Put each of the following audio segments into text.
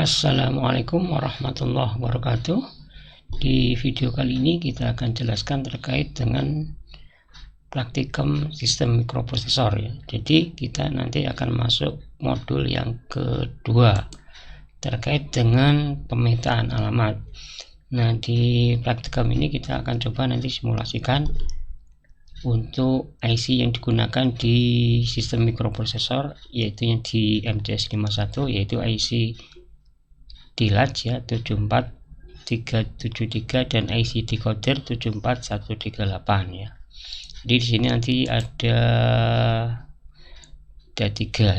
Assalamualaikum warahmatullahi wabarakatuh. Di video kali ini kita akan jelaskan terkait dengan praktikum sistem mikroprosesor ya. Jadi kita nanti akan masuk modul yang kedua terkait dengan pemetaan alamat. Nah, di praktikum ini kita akan coba nanti simulasikan untuk IC yang digunakan di sistem mikroprosesor, yaitu yang di MCS51, yaitu IC DLATCH ya 74373 dan IC decoder 74138 ya. Jadi di sini nanti ada tiga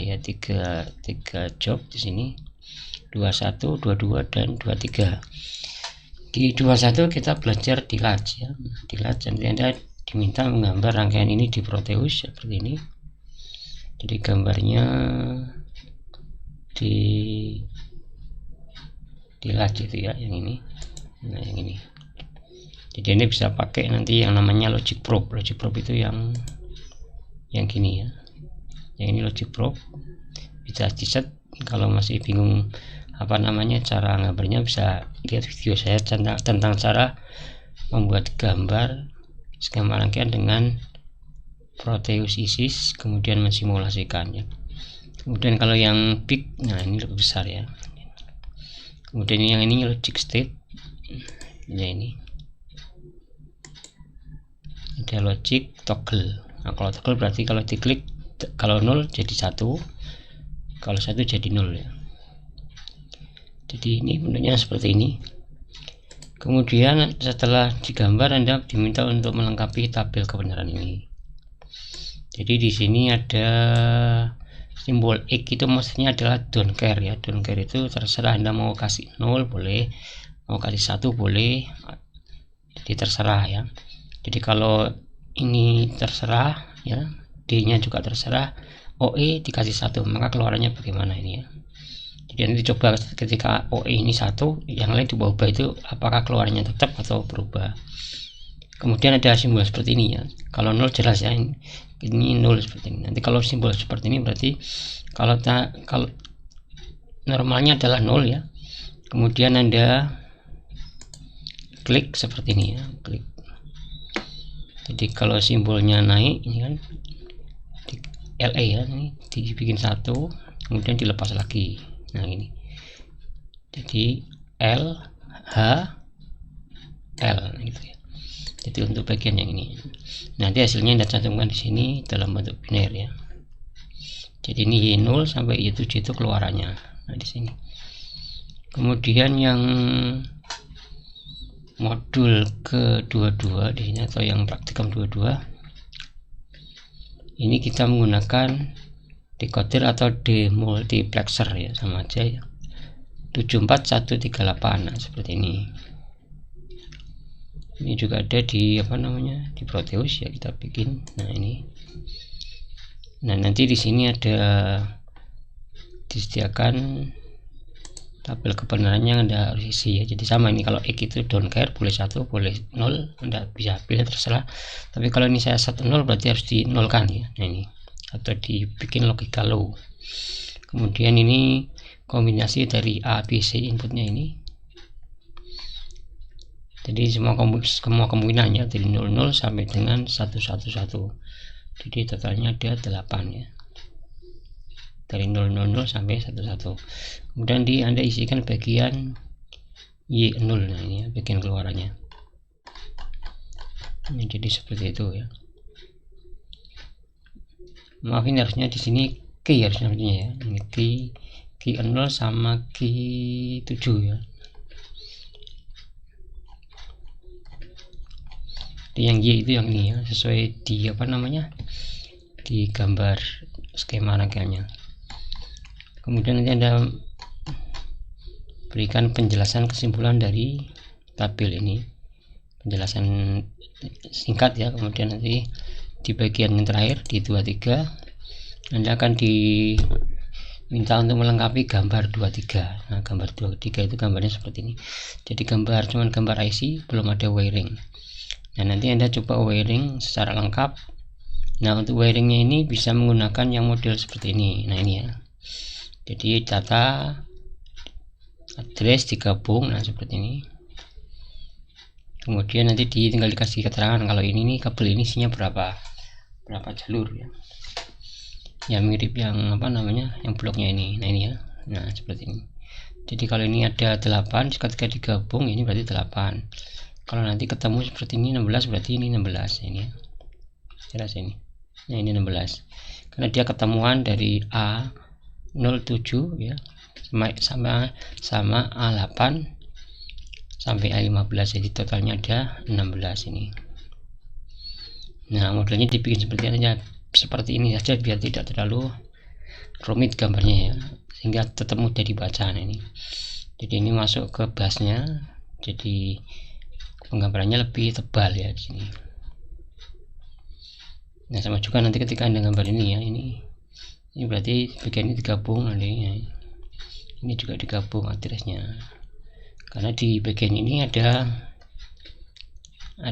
job di sini, 21, 22 dan 23. Di 21 kita belajar DLATCH ya. DLATCH nanti Anda diminta menggambar rangkaian ini di Proteus seperti ini. Jadi gambarnya di DLATCH itu ya, yang ini. Nah, yang ini. Jadi ini bisa pakai nanti yang namanya logic probe. Logic probe itu yang gini ya. Yang ini logic probe. Bisa di-set. Kalau masih bingung apa namanya cara gambarnya, bisa lihat video saya tentang cara membuat gambar skema rangkaian dengan Proteus ISIS, kemudian mensimulasikan ya. Kemudian kalau yang big, nah ini lebih besar ya. Kemudian yang ini logic state ya, ini ada logic toggle. Nah, kalau toggle berarti kalau diklik, kalau 0 jadi 1, kalau 1 jadi 0 ya. Jadi ini bentuknya seperti ini. Kemudian setelah digambar, Anda diminta untuk melengkapi tabel kebenaran ini. Jadi di sini ada simbol X, itu maksudnya adalah don't care ya. Don't care itu terserah, Anda mau kasih 0 boleh, mau kasih 1 boleh, jadi terserah ya. Jadi kalau ini terserah ya, D nya juga terserah, OE dikasih 1, maka keluarannya bagaimana ini ya. Jadi nanti coba ketika OE ini 1, yang lain diubah-ubah, itu apakah keluarannya tetap atau berubah. Kemudian ada simbol seperti ini ya. Kalau 0 jelas ya, ini 0 seperti ini. Nanti kalau simbol seperti ini berarti kalau normalnya adalah 0 ya. Kemudian Anda klik seperti ini ya, klik. Jadi kalau simbolnya naik ini kan di LE ya, ini dibikin 1, kemudian dilepas lagi. Nah ini. Jadi L H L gitu ya. Jadi untuk bagian yang ini nanti hasilnya Anda cantumkan di sini dalam bentuk biner ya. Jadi ini Y0 sampai Y7 itu keluarannya. Nah di sini. Kemudian yang modul ke-22 di sini, atau yang praktikum 22, ini kita menggunakan decoder atau demultiplexer ya, sama aja ya. 74138. Nah, seperti ini. Ini juga ada di di Proteus ya, kita bikin. Nah ini. Nah nanti di sini ada disediakan tabel kebenarannya, Anda harus isi ya. Jadi sama ini, kalau X itu don't care, boleh 1 boleh 0, Anda bisa pilih terserah. Tapi kalau ini saya set 0 berarti harus di nolkan ya. Nah ini, atau dibikin logika low. Kemudian ini kombinasi dari A, B, C inputnya ini. Jadi semua kemungkinannya dari 00 sampai dengan 111. Jadi totalnya ada 8 ya. Dari 000 sampai 11. Kemudian Anda isikan bagian Y0. Nah ini ya, bagian keluarannya. Ini jadi seperti itu ya. Maaf, ini harusnya di sini key harusnya ya. Ini key 0 sama key 7 ya. Yang Y itu yang ini ya, sesuai di di gambar skema rangkaiannya. Kemudian nanti Anda berikan penjelasan kesimpulan dari tabel ini, penjelasan singkat ya. Kemudian nanti di bagian yang terakhir di 23 Anda akan diminta untuk melengkapi gambar 23. Nah gambar 23 itu gambarnya seperti ini. Jadi cuman gambar IC, belum ada wiring. Nah nanti Anda coba wiring secara lengkap. Nah untuk wiringnya ini bisa menggunakan yang model seperti ini. Nah ini ya. Jadi data address digabung, nah seperti ini. Kemudian nanti tinggal dikasih keterangan kalau ini nih kabel ini isinya berapa jalur ya mirip yang apa namanya, yang bloknya ini. Nah ini ya, nah seperti ini. Jadi kalau ini ada 8, ketika digabung ini berarti 8. Kalau nanti ketemu seperti ini 16, berarti ini 16 ini ya. Jelas ini. Nah ini 16. Karena dia ketemuan dari A07 ya sama A8 sampai A15, jadi totalnya ada 16 ini. Nah modelnya dibikin seperti ini saja biar tidak terlalu rumit gambarnya ya, sehingga tetap mudah dibaca. Nah, ini jadi ini masuk ke busnya, jadi penggambarannya lebih tebal ya di sini. Nah sama juga nanti ketika Anda gambar ini ya, ini berarti bagian ini digabung, nanti ya. Ini juga digabung addressnya, karena di bagian ini ada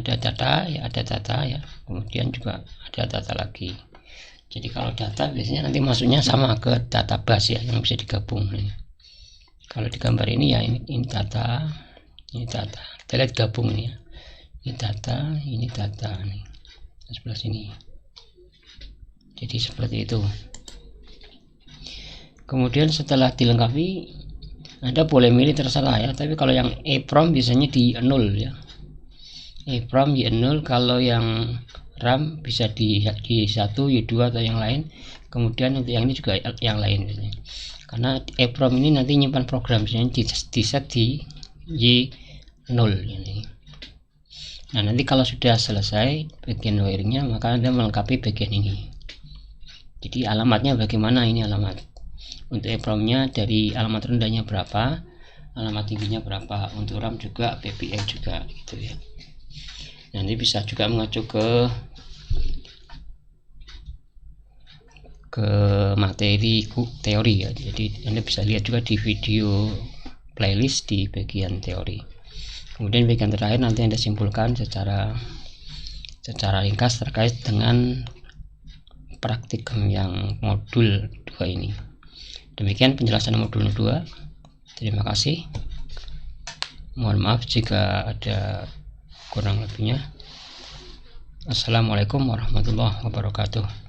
data ya, kemudian juga ada data lagi. Jadi kalau data biasanya nanti masuknya sama ke database ya, yang bisa digabung. Nah, kalau di gambar ini ya ini data, kita lihat gabung ini ya, ini data nih sebelah sini. Jadi seperti itu. Kemudian setelah dilengkapi, Anda boleh milih terserah ya, tapi kalau yang EEPROM biasanya di 0 ya, EEPROM di 0. Kalau yang RAM bisa di 1, Y2 atau yang lain. Kemudian untuk yang ini juga yang lain biasanya. Karena EEPROM ini nanti nyimpan program, misalnya di set di Y0 ini. Nah nanti kalau sudah selesai bagian wiringnya, maka Anda melengkapi bagian ini. Jadi alamatnya bagaimana, ini alamat untuk EEPROM-nya dari alamat rendahnya berapa, alamat tingginya berapa, untuk RAM juga, PPM juga gitu ya. Nanti bisa juga mengacu ke materi teori ya, jadi Anda bisa lihat juga di video playlist di bagian teori. Kemudian bagian terakhir nanti Anda simpulkan secara ringkas terkait dengan praktikum yang modul 2 ini. Demikian penjelasan modul 2. Terima kasih. Mohon maaf jika ada kurang lebihnya. Assalamualaikum warahmatullahi wabarakatuh.